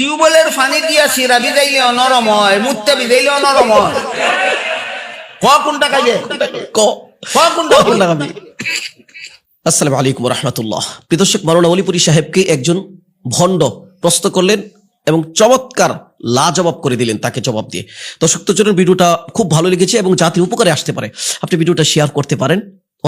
টিউবওয়েলের পানি দিয়া সিরা ভিজাইলে নরম হয়, মুত্তে ভিজাইলে নরম হয়। কোনটা কাজে কোনটা খাবি? আসসালামু আলাইকুম রাহমাতুল্লাহ। প্রিয় দর্শক, মাওলানা ওলিপুরী সাহেবকে একজন ভণ্ড প্রশ্ন করলেন এবং চমৎকার লাজবাব করে দিলেন তাকে জবাব দিয়ে। দর্শক তো চলুন, ভিডিওটা খুব ভালো লেগেছে এবং জাতির উপকারে আসতে পারে, আপনি ভিডিওটা শেয়ার করতে পারেন,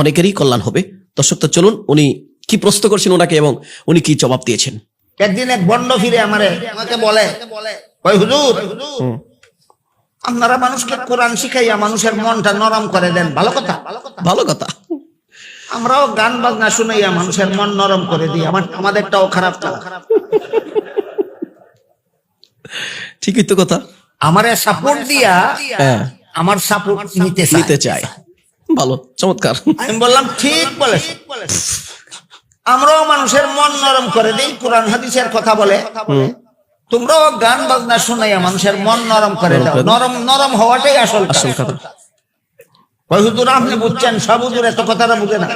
অনেকেরই কল্যাণ হবে। দর্শক তো চলুন, উনি কি প্রশ্ন করছেন ওনাকে এবং উনি কি জবাব দিয়েছেন। একদিন এক বন্ড ফিরে আমাকে বলে, ওই হুজুর, আপনারা মানুষকে কোরআন শিখাইয়া মানুষের মনটা নরম করে দেন, ভালো কথা ভালো কথা। আমরাও গান বাজনা শুনাইয়া মানুষের মন নরম করে দিই, আমাদেরটাও খারাপ না। ঠিকই তো কথা। আমারে সাপোর্ট দিয়া আমার সাপোর্ট নিতে চায়। ভালো, চমৎকার। আমি বললাম ঠিক বলেছ, আমরাও মানুষের মন নরম করে দিই, কোরআন হাদিসের কথা বলে, তোমরাও গান বাজনা শুনাইয়া মানুষের মন নরম করে দাও। নরম হওয়াটাই আসল কথা। হুজুর আপনি বুঝছেন, সব হুজুর এত কথাটা বুঝে না।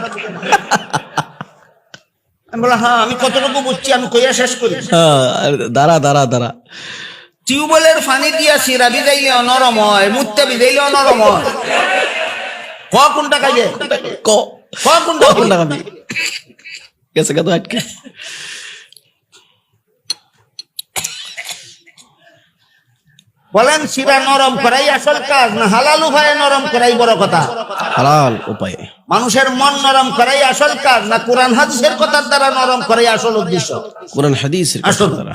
আমি বললাম হ্যাঁ, আমি কতটুকু বুঝছি আমি কইয়া শেষ করি। দাঁড়া। টিউবওয়েলের পানি দিয়া সিরা ভিজাইলে নরম হয়, মুত্তে ভিজাইলে নরম হয়। কোনটা কাজে কোনটা খাবি? গেছে কত আটকে। বলেন সিরা নরম করাই আসল কাজ না হালাল উপায়ে নরম করাই বড় কথা? হালাল উপায়ে মানুষের মন নরম করাই আসল কাজ না কোরআন হাদিসের কথার দ্বারা নরম করাই আসল উদ্দেশ্য? কোরআন হাদিসের কথার দ্বারা।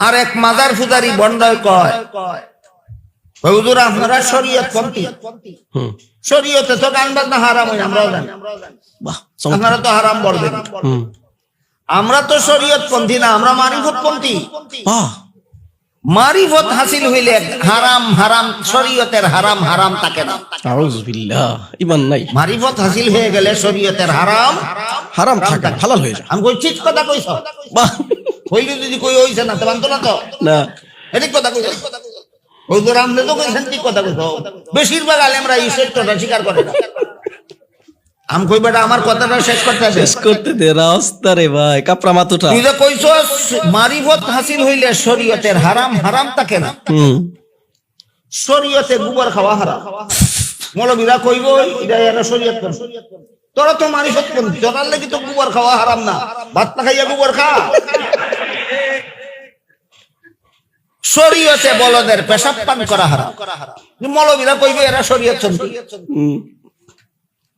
আর এক মাজার পূজারি বন্ডয় কয়, হুজুর আপনারা শরীয়ত পন্থী, শরীয়তে তো গান বাজনা হারাম হয়, আমরাও জানি, আপনারা তো হারাম বলবেন। আমরা তো শরীয়ত পন্থী না, আমরা মারিফত পন্থী। মারিফত হাসিল হইলে হারাম শরীয়তের হারাম থাকে না। আউযুবিল্লাহ, ঈমান নাই। মারিফত হাসিল হয়ে গেলে শরীয়তের হারাম থাকে, হালাল হয়ে যায়। আমি কই ঠিক কথা কইছ, বাহ। হইলে যদি কই হইছে না তো বানতো না, তো না ঠিক কথা কইছ। হুজুর আমনে তো কইছেন ঠিক কথা কইছ। বেশিরভাগ আলেমরা এই সত্যটা স্বীকার করে না। আম কই বেটা আমার কথাটা শেষ করতে দে রাস্তা রে ভাই, কাপড়া মাতুটা। তুই যে কইছস মারিফত হাসিল হইলে শরীয়তের হারাম থাকে না। শরীয়তে গোবর খাওয়া হারাম। মৌলবীরা কইব এটা এরা শরীয়ত কোন, তোরা তো মারিফত কোন, তোরার লাগি তো গোবর খাওয়া হারাম না, ভাত না খাইয়া গোবর খা। শরীয়তে বলদের পেশাব পান করা হারাম, মৌলবীরা কইব এরা শরীয়ত চলতি।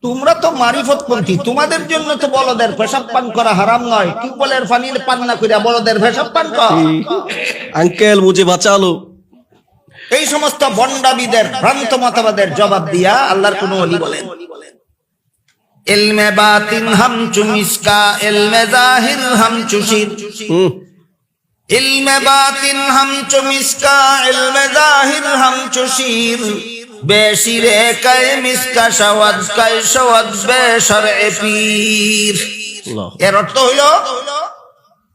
তোমরা তো মারিফত পন্থী, তোমাদের জন্য তো বলদের পেশাব পান করা হারাম নয়। টিউবওয়েলের পানি পান না করিয়া বলদের পেশাব পান কর। আঙ্কেল মুঝে বাঁচালো। এই সমস্ত বন্ডাবিদের ভ্রান্ত মতবাদের জবাব দিয়া আল্লাহর কোন ওলি বলেন, ইলমে বাতিন হামচু মিসকা, ইলমে জাহির হামচু শির। ইলমে বাতিন হামচু মিসকা, ইলমে জাহির হামচু শির। বেশিরে কায় মিসকা শাওয়াদ, কায় শাওয়াদ বেশরএ পীর। এর অর্থ হইল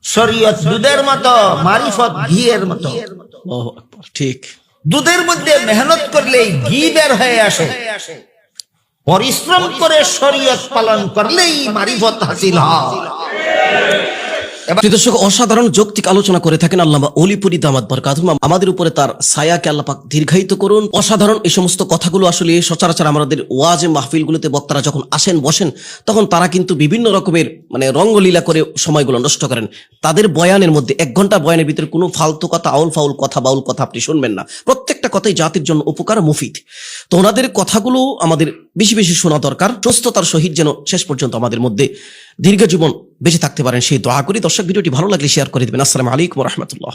শরীয়ত দুধের মতো, মারিফত ঘিয়ের মতো। আল্লাহু আকবার, ঠিক। দুধের মধ্যে মেহনত করলেই ঘি বের হয়ে আসে, পরিশ্রম করে শরীয়ত পালন করলেই মারিফত হাসিল হয়। দর্শক, অসাধারণ যৌক্তিক আলোচনা করে থাকেন আল্লামা ওলিপুরী দামাত বরকাতুহু। আমাদের উপরে তার ছায়াকে আল্লাহ পাক দীর্ঘায়িত করুন। অসাধারণ এই সমস্ত কথাগুলো আসলে সচরাচর আমাদের ওয়াজে মাহফিলগুলোতে বক্তারা যখন আসেন বসেন, তখন তারা কিন্তু বিভিন্ন রকমের রঙ্গলীলা করে সময়গুলো নষ্ট করেন। তাদের বয়ানের মধ্যে 1 ঘন্টা বয়ানের ভিতরে কোনো ফালতু কথা, আউল ফাউল কথা, বাউল কথা আপনি শুনবেন না। প্রত্যেকটা কথাই জাতির জন্য উপকার, মুফিদ। তো ওনাদের কথাগুলো আমাদের বেশি বেশি শোনা দরকার। সুস্থতার সহিত যেন শেষ পর্যন্ত আমাদের মধ্যে দীর্ঘ জীবন বেঁচে থাকতে পারেন সেই দোয়া করি। দর্শক, ভিডিওটি ভালো লাগলে শেয়ার করে দিবেন। আসসালামু আলাইকুম ওয়া রাহমাতুল্লাহ।